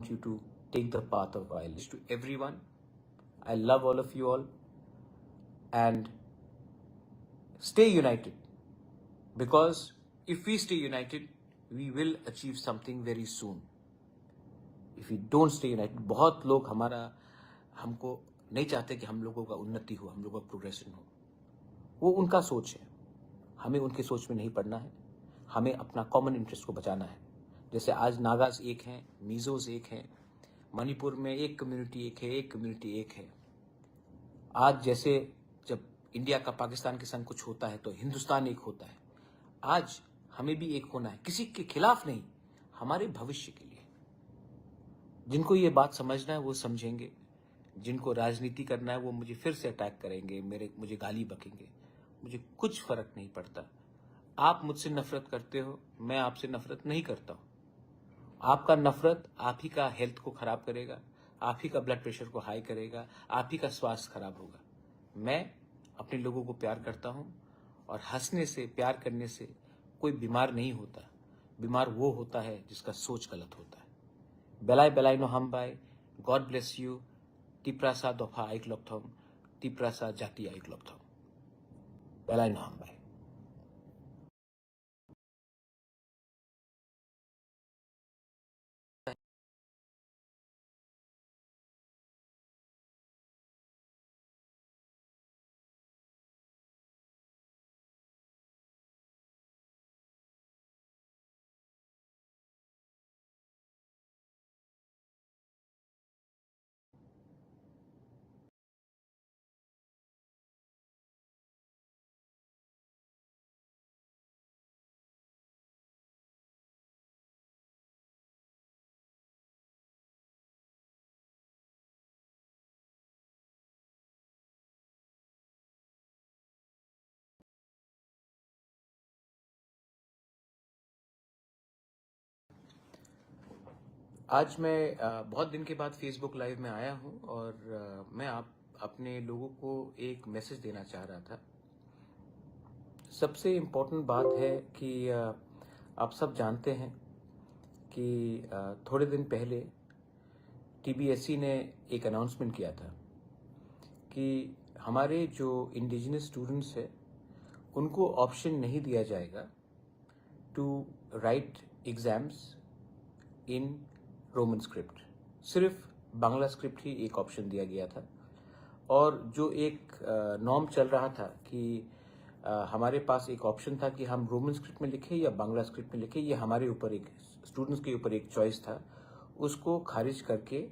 want you to take the path of violence. To everyone, I love all of you all, and stay united, because if we stay united, we will achieve something very soon. If we don't stay united, बहुत लोग हमको नहीं चाहते कि हम लोगों का उन्नति हो, हम लोगों का प्रोग्रेशन हो. वो उनका सोच है, हमें उनकी सोच में नहीं पड़ना है. हमें अपना कॉमन इंटरेस्ट को बचाना है. जैसे आज नागाज एक हैं, मिजोज एक हैं, मणिपुर में एक कम्युनिटी एक है, एक कम्युनिटी एक है. आज जैसे जब इंडिया का पाकिस्तान के संग कुछ होता है तो हिंदुस्तान एक होता है. आज हमें भी एक होना है, किसी के खिलाफ नहीं, हमारे भविष्य के लिए. जिनको ये बात समझना है वो समझेंगे, जिनको राजनीति करना है वो मुझे फिर से अटैक करेंगे, मुझे गाली बकेंगे. मुझे कुछ फर्क नहीं पड़ता. आप मुझसे नफरत करते हो, मैं आपसे नफरत नहीं करता हूं. आपका नफरत आप ही का हेल्थ को खराब करेगा, आप ही का ब्लड प्रेशर को हाई करेगा, आप ही का स्वास्थ्य खराब होगा. मैं अपने लोगों को प्यार करता हूं, और हंसने से, प्यार करने से कोई बीमार नहीं होता. बीमार वो होता है जिसका सोच गलत होता है. बेलाय बेलाय नो हम बाय. God bless you. टिप्रासा दोफा आइक्लॉप्थम, टिप्रासा जाति आइक्लॉप्थम. बेलाय नो हम बाय. आज मैं बहुत दिन के बाद फेसबुक लाइव में आया हूं, और मैं अपने लोगों को एक मैसेज देना चाह रहा था. सबसे इम्पोर्टेंट बात है कि आप सब जानते हैं कि थोड़े दिन पहले TBSE ने एक अनाउंसमेंट किया था कि हमारे जो इंडिजिनस स्टूडेंट्स हैं उनको ऑप्शन नहीं दिया जाएगा to write exams in Roman script. सिर्फ बांग्ला स्क्रिप्ट ही एक ऑप्शन दिया गया था. और जो एक नॉर्म चल रहा था कि हमारे पास एक ऑप्शन था कि हम रोमन स्क्रिप्ट में लिखें या बांग्ला स्क्रिप्ट में लिखें, ये हमारे ऊपर एक स्टूडेंट्स के ऊपर एक चॉइस था. उसको खारिज करके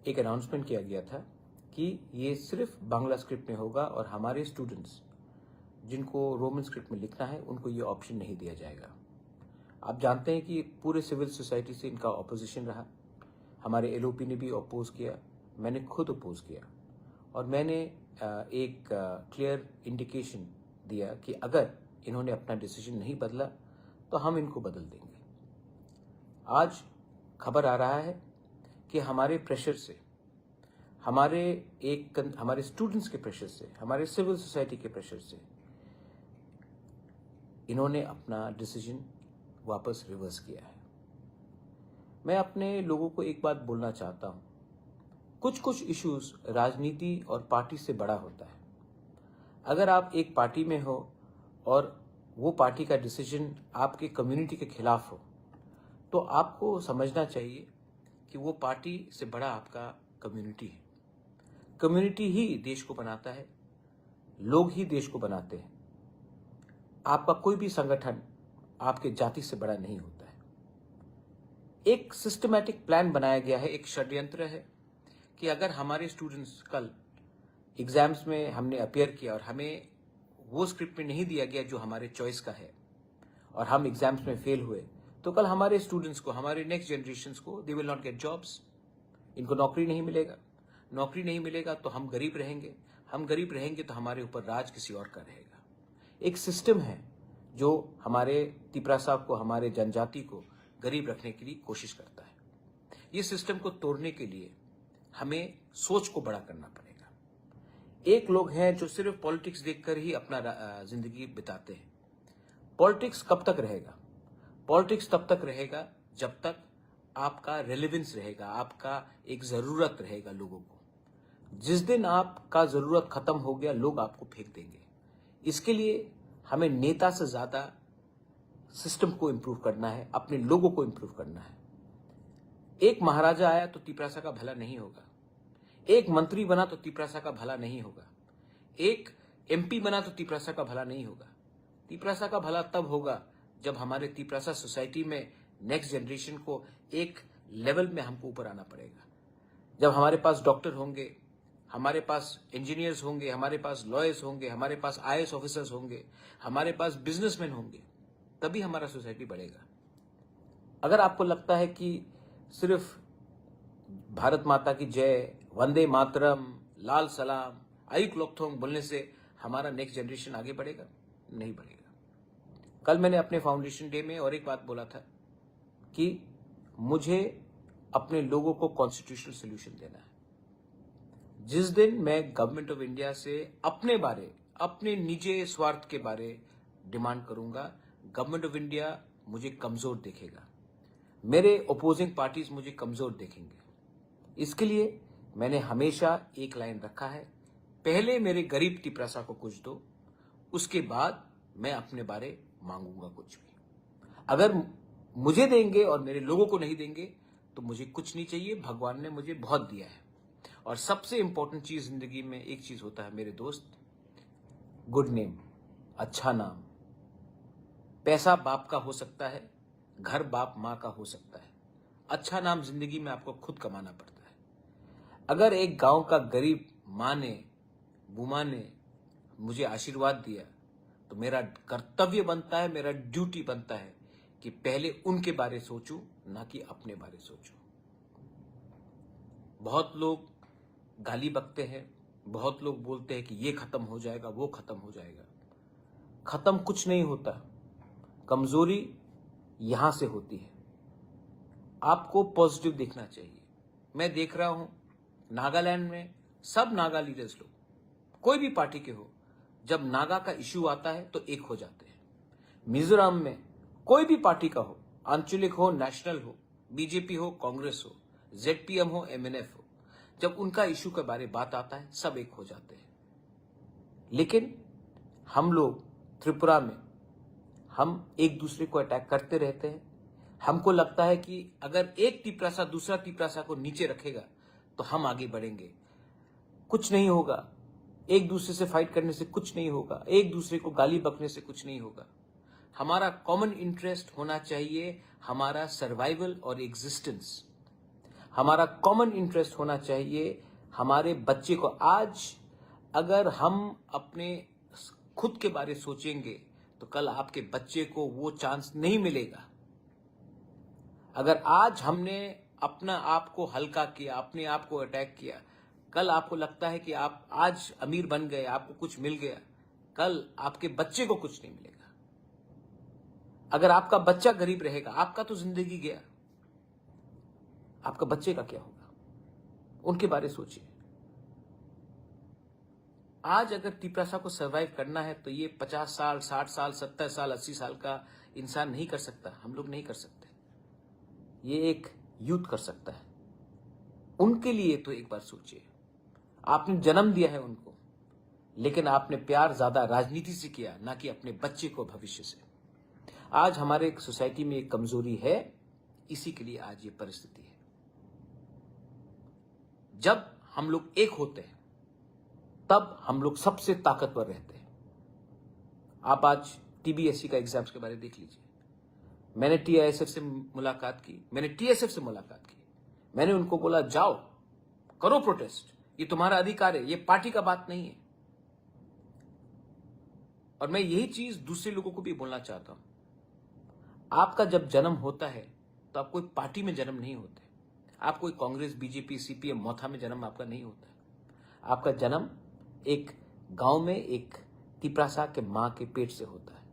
एक अनाउंसमेंट किया गया था कि ये सिर्फ बांग्ला स्क्रिप्ट में होगा, और हमारे स्टूडेंट्स जिनको रोमन स्क्रिप्ट में लिखना है उनको ये ऑप्शन नहीं दिया जाएगा. आप जानते हैं कि पूरे सिविल सोसाइटी से इनका ऑपोजिशन रहा. हमारे LOP ने भी अपोज किया, मैंने खुद अपोज किया, और मैंने एक क्लियर इंडिकेशन दिया कि अगर इन्होंने अपना डिसीजन नहीं बदला तो हम इनको बदल देंगे. आज खबर आ रहा है कि हमारे प्रेशर से, हमारे स्टूडेंट्स के प्रेशर से, हमारे सिविल सोसाइटी के प्रेशर से इन्होंने अपना डिसीजन वापस रिवर्स किया है. मैं अपने लोगों को एक बात बोलना चाहता हूं. कुछ इश्यूज राजनीति और पार्टी से बड़ा होता है. अगर आप एक पार्टी में हो और वो पार्टी का डिसीजन आपके कम्युनिटी के खिलाफ हो, तो आपको समझना चाहिए कि वो पार्टी से बड़ा आपका कम्युनिटी है. कम्युनिटी ही देश को बनाता है, लोग ही देश को बनाते हैं. आपका कोई भी संगठन आपके जाति से बड़ा नहीं होता है. एक सिस्टमैटिक प्लान बनाया गया है, एक षड्यंत्र है कि अगर हमारे स्टूडेंट्स कल एग्जाम्स में हमने अपियर किया और हमें वो स्क्रिप्ट में नहीं दिया गया जो हमारे चॉइस का है, और हम एग्जाम्स में फेल हुए, तो कल हमारे स्टूडेंट्स को, हमारे नेक्स्ट जनरेशन्स को, they will not get jobs. इनको नौकरी नहीं मिलेगा. नौकरी नहीं मिलेगा तो हम गरीब रहेंगे. हम गरीब रहेंगे तो हमारे ऊपर राज किसी और का रहेगा. एक सिस्टम है जो हमारे तिपरा साहब को, हमारे जनजाति को गरीब रखने के लिए कोशिश करता है. ये सिस्टम को तोड़ने के लिए हमें सोच को बड़ा करना पड़ेगा. एक लोग हैं जो सिर्फ पॉलिटिक्स देखकर ही अपना जिंदगी बिताते हैं. पॉलिटिक्स कब तक रहेगा? पॉलिटिक्स तब तक रहेगा जब तक आपका रेलेवेंस रहेगा, आपका एक ज़रूरत रहेगा लोगों को। जिस दिन आपका ज़रूरत ख़त्म हो गया, लोग आपको फेंक देंगे। इसके लिए हमें नेता से ज़्यादा सिस्टम को इम्प्रूव करना है, अपने लोगों को इम्प्रूव करना है। एक महाराजा आया तो तिपरासा का भला नहीं होगा, एक मंत्री बना तो तिपरासा का भला नहीं होगा, एक एमपी बना तो तिपरासा का भला नहीं होगा। तिपरासा का भला तब होगा जब हमारे तिपरासा सोसाइटी में नेक्स्ट जनरेशन को एक लेवल में हमको ऊपर आना पड़ेगा। जब हमारे पास डॉक्टर होंगे, हमारे पास इंजीनियर्स होंगे, हमारे पास लॉयर्स होंगे, हमारे पास आईएएस ऑफिसर्स होंगे, हमारे पास बिजनेसमैन होंगे, तभी हमारा सोसाइटी बढ़ेगा। अगर आपको लगता है कि सिर्फ भारत माता की जय, वंदे मातरम, लाल सलाम, आयुक लोकथोंग बोलने से हमारा नेक्स्ट जनरेशन आगे बढ़ेगा, नहीं बढ़ेगा। कल मैंने अपने फाउंडेशन डे में और एक बात बोला था कि मुझे अपने लोगों को कॉन्स्टिट्यूशनल सोल्यूशन देना है। जिस दिन मैं गवर्नमेंट ऑफ इंडिया से अपने बारे, अपने निजी स्वार्थ के बारे डिमांड करूंगा, गवर्नमेंट ऑफ इंडिया मुझे कमजोर देखेगा, मेरे ओपोजिंग पार्टीज मुझे कमजोर देखेंगे। इसके लिए मैंने हमेशा एक लाइन रखा है, पहले मेरे गरीब तिपरासा को कुछ दो, उसके बाद मैं अपने बारे मांगूंगा कुछ भी। अगर मुझे देंगे और मेरे लोगों को नहीं देंगे तो मुझे कुछ नहीं चाहिए। भगवान ने मुझे बहुत दिया है। और सबसे इंपॉर्टेंट चीज जिंदगी में एक चीज होता है मेरे दोस्त, गुड नेम, अच्छा नाम। पैसा बाप का हो सकता है, घर बाप माँ का हो सकता है, अच्छा नाम जिंदगी में आपको खुद कमाना पड़ता है। अगर एक गांव का गरीब माँ ने, बुमा ने मुझे आशीर्वाद दिया तो मेरा कर्तव्य बनता है, मेरा ड्यूटी बनता है कि पहले उनके बारे सोचूं, ना कि अपने बारे सोचूं। बहुत लोग गाली बकते हैं, बहुत लोग बोलते हैं कि ये खत्म हो जाएगा, वो खत्म हो जाएगा। खत्म कुछ नहीं होता, कमजोरी यहां से होती है। आपको पॉजिटिव देखना चाहिए। मैं देख रहा हूं नागालैंड में सब नागा लीडर्स लोग, कोई भी पार्टी के हो, जब नागा का इश्यू आता है तो एक हो जाते हैं। मिजोरम में कोई भी पार्टी का हो, आंचलिक हो, नेशनल हो, बीजेपी हो, कांग्रेस हो, जेडपीएम हो, एमएनएफ हो, जब उनका इश्यू के बारे बात आता है सब एक हो जाते हैं। लेकिन हम लोग त्रिपुरा में हम एक दूसरे को अटैक करते रहते हैं। हमको लगता है कि अगर एक तिपरासा दूसरा तिपरासा को नीचे रखेगा तो हम आगे बढ़ेंगे। कुछ नहीं होगा, एक दूसरे से फाइट करने से कुछ नहीं होगा, एक दूसरे को गाली बकने से कुछ नहीं होगा। हमारा कॉमन इंटरेस्ट होना चाहिए हमारा सर्वाइवल और एग्जिस्टेंस। हमारा कॉमन इंटरेस्ट होना चाहिए हमारे बच्चे को। आज अगर हम अपने खुद के बारे सोचेंगे तो कल आपके बच्चे को वो चांस नहीं मिलेगा। अगर आज हमने अपना आप को हल्का किया, अपने आप को अटैक किया, कल आपको लगता है कि आप आज अमीर बन गए, आपको कुछ मिल गया, कल आपके बच्चे को कुछ नहीं मिलेगा। अगर आपका बच्चा गरीब रहेगा, आपका तो जिंदगी गया, आपका बच्चे का क्या होगा? उनके बारे सोचिए। आज अगर तिपरासा को सर्वाइव करना है तो ये 50 साल, 60 साल, 70 साल, 80 साल का इंसान नहीं कर सकता। हम लोग नहीं कर सकते। ये एक यूथ कर सकता है। उनके लिए तो एक बार सोचिए। आपने जन्म दिया है उनको, लेकिन आपने प्यार ज्यादा राजनीति से किया, ना कि अपने बच्चे को भविष्य से। आज हमारे एक सोसाइटी में एक कमजोरी है, इसी के लिए आज ये परिस्थिति है। जब हम लोग एक होते हैं तब हम लोग सबसे ताकतवर रहते हैं। आप आज टीबीएससी का एग्जाम्स के बारे में देख लीजिए। मैंने टीआईएसएफ से मुलाकात की, मैंने टीएसएफ से मुलाकात की। मैंने उनको बोला जाओ करो प्रोटेस्ट, ये तुम्हारा अधिकार है, ये पार्टी का बात नहीं है। और मैं यही चीज दूसरे लोगों को भी बोलना चाहता हूं। आपका जब जन्म होता है तो आप कोई पार्टी में जन्म नहीं होते। आप कोई कांग्रेस, बीजेपी, सीपीएम, मोथा में जन्म आपका नहीं होता है। आपका जन्म एक गांव में एक तिपरासा के मां के पेट से होता है।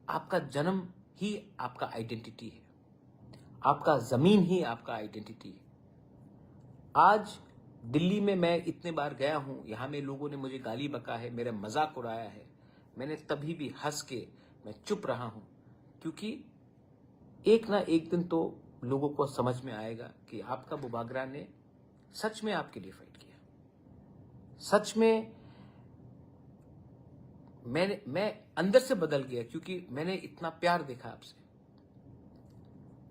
आपका जन्म ही आपका आइडेंटिटी है, आपका जमीन ही आपका आइडेंटिटी है। आज दिल्ली में मैं इतने बार गया हूं, यहां में लोगों ने मुझे गाली बका है, मेरा मजाक उड़ाया है। मैंने तभी भी हंस के मैं चुप रहा हूं, क्योंकि एक ना एक दिन तो लोगों को समझ में आएगा कि आपका बुबागरा ने सच में आपके लिए फाइट किया। सच में मैं अंदर से बदल गया, क्योंकि मैंने इतना प्यार देखा आपसे।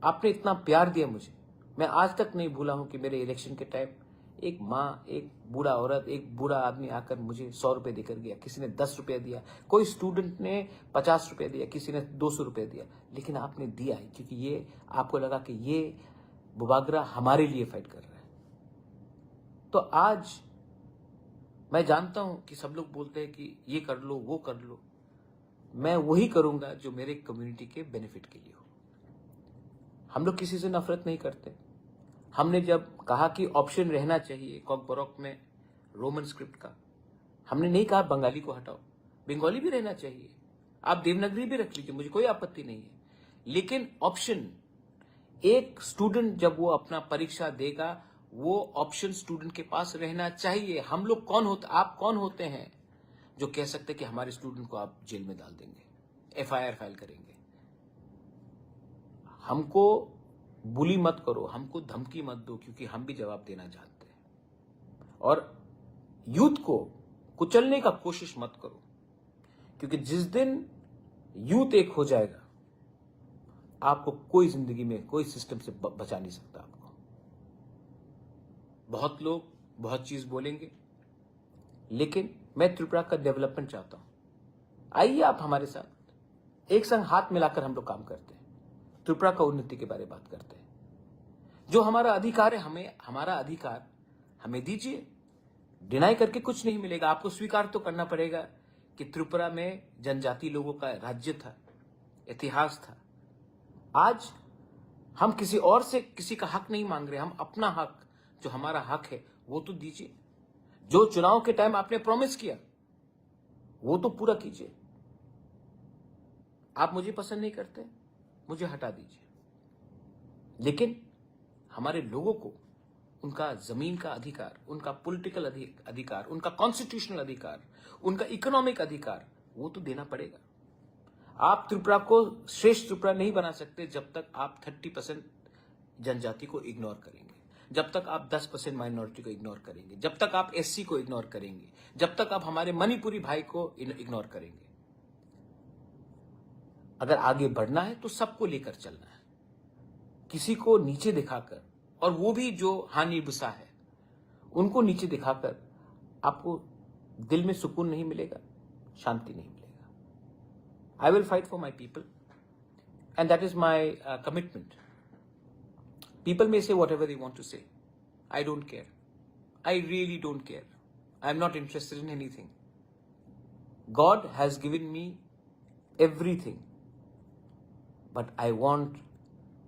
आपने इतना प्यार दिया मुझे। मैं आज तक नहीं भूला हूं कि मेरे इलेक्शन के टाइम एक माँ, एक बूढ़ा औरत, एक बूढ़ा आदमी आकर मुझे 100 रुपए देकर गया, किसी ने 10 रुपया दिया, कोई स्टूडेंट ने 50 रुपया दिया, किसी ने 200 रुपया दिया, लेकिन आपने दिया है क्योंकि ये आपको लगा कि ये बुबागरा हमारे लिए फाइट कर रहा है। तो आज मैं जानता हूं कि सब लोग बोलते हैं कि ये कर लो, वो कर लो। मैं वही करूंगा जो मेरे कम्युनिटी के बेनिफिट के लिए हो। हम लोग किसी से नफरत नहीं करते। हमने जब कहा कि ऑप्शन रहना चाहिए कॉकबॉरोक में रोमन स्क्रिप्ट का, हमने नहीं कहा बंगाली को हटाओ, बंगाली भी रहना चाहिए, आप देवनागरी भी रख लीजिए, मुझे कोई आपत्ति नहीं है। लेकिन ऑप्शन, एक स्टूडेंट जब वो अपना परीक्षा देगा, वो ऑप्शन स्टूडेंट के पास रहना चाहिए। हम लोग कौन होते, आप कौन होते हैं जो कह सकते कि हमारे स्टूडेंट को आप जेल में डाल देंगे, एफआईआर फाइल करेंगे। हमको बुली मत करो, हमको धमकी मत दो, क्योंकि हम भी जवाब देना जानते हैं। और यूथ को कुचलने का कोशिश मत करो, क्योंकि जिस दिन यूथ एक हो जाएगा, आपको कोई जिंदगी में कोई सिस्टम से बचा नहीं सकता। आपको बहुत लोग बहुत चीज बोलेंगे, लेकिन मैं त्रिपुरा का डेवलपमेंट चाहता हूं। आइए आप हमारे साथ एक संग हाथ मिलाकर हम लोग काम करते हैं, त्रिपुरा का उन्नति के बारे में बात करते हैं। जो हमारा अधिकार है, हमारा अधिकार हमें दीजिए। डिनाई करके कुछ नहीं मिलेगा। आपको स्वीकार तो करना पड़ेगा कि त्रिपुरा में जनजाति लोगों का राज्य था, इतिहास था। आज हम किसी और से किसी का हक नहीं मांग रहे, हम अपना हक, जो हमारा हक है वो तो दीजिए। जो चुनाव के टाइम आपने प्रॉमिस किया वो तो पूरा कीजिए। आप मुझे पसंद नहीं करते, मुझे हटा दीजिए, लेकिन हमारे लोगों को उनका जमीन का अधिकार, उनका पॉलिटिकल अधिकार, उनका कॉन्स्टिट्यूशनल अधिकार, उनका इकोनॉमिक अधिकार, वो तो देना पड़ेगा। आप त्रिपुरा को श्रेष्ठ त्रिपुरा नहीं बना सकते जब तक आप 30% जनजाति को इग्नोर करेंगे, जब तक आप 10% माइनॉरिटी को इग्नोर करेंगे, जब तक आप एससी को इग्नोर करेंगे, जब तक आप हमारे मणिपुरी भाई को इग्नोर करेंगे। अगर आगे बढ़ना है तो सबको लेकर चलना है, किसी को नीचे दिखाकर, और वो भी जो हानि बुसा है उनको नीचे दिखाकर आपको दिल में सुकून नहीं मिलेगा, शांति नहीं मिलेगा। I will fight for my people and that is my commitment. People may say whatever they want to say. I don't care. I really don't care. I'm not interested in anything. God has given me everything. But I want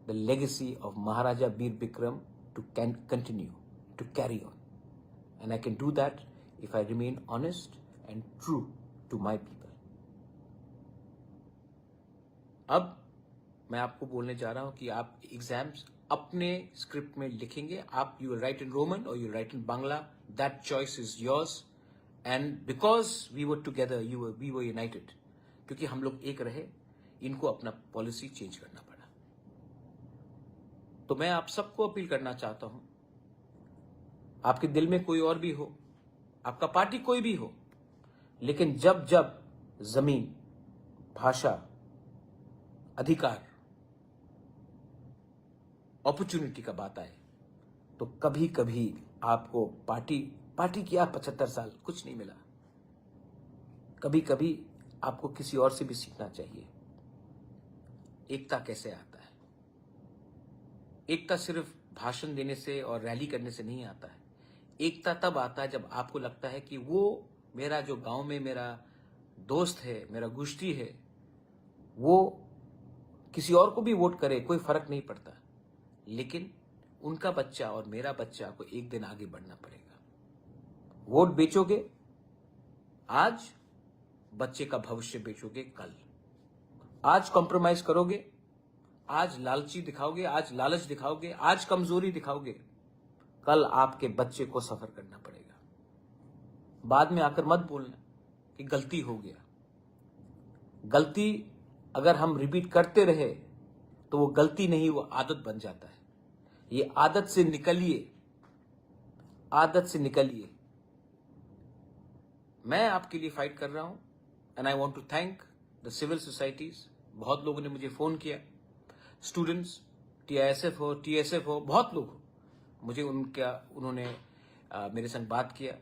the legacy of Maharaja Bir Bikram to continue, to carry on. And I can do that if I remain honest and true to my people. अब मैं आपको बोलने जा रहा हूं कि आप exams अपने स्क्रिप्ट में लिखेंगे। आप you will write in Roman और you write in Bangla, that choice is yours. And because we were together, we were united, क्योंकि हम लोग एक रहे, इनको अपना पॉलिसी चेंज करना पड़ा। तो मैं आप सबको अपील करना चाहता हूं, आपके दिल में कोई और भी हो, आपका पार्टी कोई भी हो, लेकिन जब जब जमीन, भाषा, अधिकार, अपॉर्चुनिटी का बात आए, तो कभी कभी आपको पार्टी किया 75 साल, कुछ नहीं मिला। कभी कभी आपको किसी और से भी सीखना चाहिए। एकता कैसे आता है? एकता सिर्फ भाषण देने से और रैली करने से नहीं आता है। एकता तब आता है जब आपको लगता है कि वो मेरा जो गांव में मेरा दोस्त है, मेरा गोष्ठी है, वो किसी और को भी वोट करे, कोई फर्क नहीं पड़ता, लेकिन उनका बच्चा और मेरा बच्चा को एक दिन आगे बढ़ना पड़ेगा। वोट बेचोगे आज, बच्चे का भविष्य बेचोगे कल। आज कॉम्प्रोमाइज करोगे, आज लालची दिखाओगे, आज लालच दिखाओगे, आज कमजोरी दिखाओगे, कल आपके बच्चे को सफर करना पड़ेगा। बाद में आकर मत बोलना कि गलती हो गया। गलती अगर हम रिपीट करते रहे तो वो गलती नहीं, वो आदत बन जाता है। ये आदत से निकलिए, आदत से निकलिए। मैं आपके लिए फाइट कर रहा हूं and I want to thank the civil societies. बहुत लोगों ने मुझे फोन किया, स्टूडेंट्स, टीआईएसएफ हो, टीएसएफ हो, बहुत लोग हो, मुझे उन्होंने मेरे संग बात किया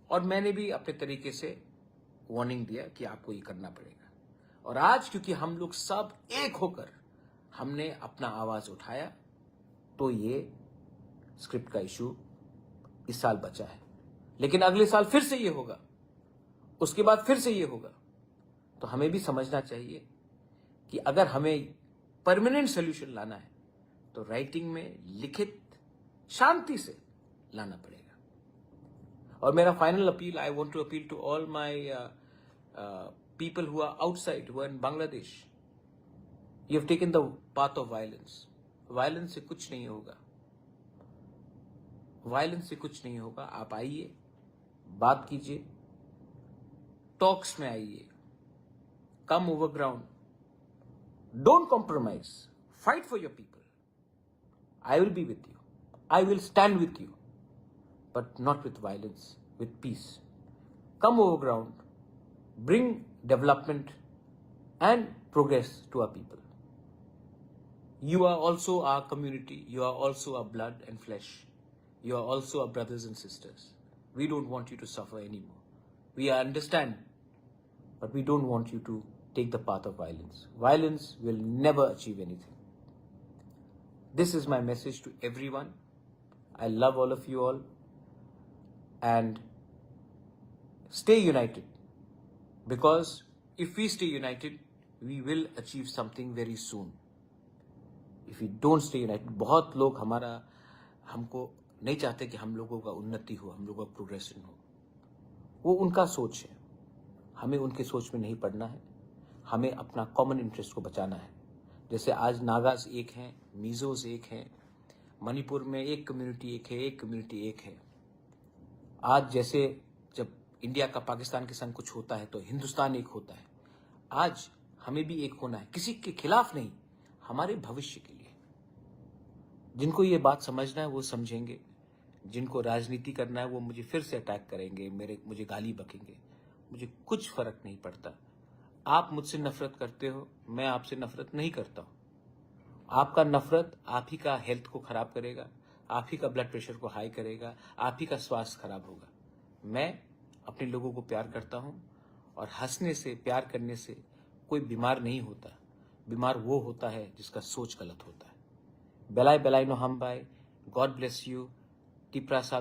और मैंने भी अपने तरीके से वार्निंग दिया कि आपको ये करना पड़ेगा। और आज क्योंकि हम लोग सब एक होकर हमने अपना आवाज उठाया, तो ये स्क्रिप्ट का इशू इस साल बचा है। लेकिन अगले साल फिर से ये होगा, उसके बाद फिर से ये होगा। तो हमें भी समझना चाहिए कि अगर हमें परमानेंट सोल्यूशन लाना है तो राइटिंग में लिखित शांति से लाना पड़ेगा। और मेरा final appeal, I want to appeal to all my people who are outside, who are in Bangladesh. You have taken the path of violence. Violence से कुछ नहीं होगा, वायलेंस से कुछ नहीं होगा। आप आइए, बात कीजिए, टॉक्स में आइए, come over ground, don't compromise, fight for your people. I will be with you, I will stand with you, but not with violence, with peace. Come over ground, bring development and progress to our people. You are also our community. You are also our blood and flesh. You are also our brothers and sisters. We don't want you to suffer anymore. We understand, but we don't want you to take the path of violence. Violence will never achieve anything. This is my message to everyone. I love all of you all. And stay united. Because if we stay united, we will achieve something very soon. If we don't stay united, बहुत लोग हमको नहीं चाहते कि हम लोगों का उन्नति हो, हम लोगों का प्रोग्रेशन हो। वो उनका सोच है, हमें उनके सोच में नहीं पड़ना है। हमें अपना कॉमन इंटरेस्ट को बचाना है। जैसे आज नागाज एक हैं, मिजोज एक हैं, मणिपुर में एक कम्युनिटी एक है, एक कम्युनिटी एक है। आज जैसे जब इंडिया का पाकिस्तान के संग कुछ होता है तो हिंदुस्तान एक होता है। आज हमें भी एक होना है, किसी के खिलाफ नहीं, हमारे भविष्य के लिए। जिनको ये बात समझना है वो समझेंगे, जिनको राजनीति करना है वो मुझे फिर से अटैक करेंगे, मुझे गाली बकेंगे, मुझे कुछ फर्क नहीं पड़ता। आप मुझसे नफरत करते हो, मैं आपसे नफरत नहीं करता हूं। आपका नफरत आप ही का हेल्थ को खराब करेगा, आप ही का ब्लड प्रेशर को हाई करेगा, आप ही का स्वास्थ्य खराब होगा। मैं अपने लोगों को प्यार करता हूं और हंसने से, प्यार करने से कोई बीमार नहीं होता। बीमार वो होता है जिसका सोच गलत होता है। बेलाई बेलाई नो हम बाय, गॉड ब्लेस यू, टिप्रा सा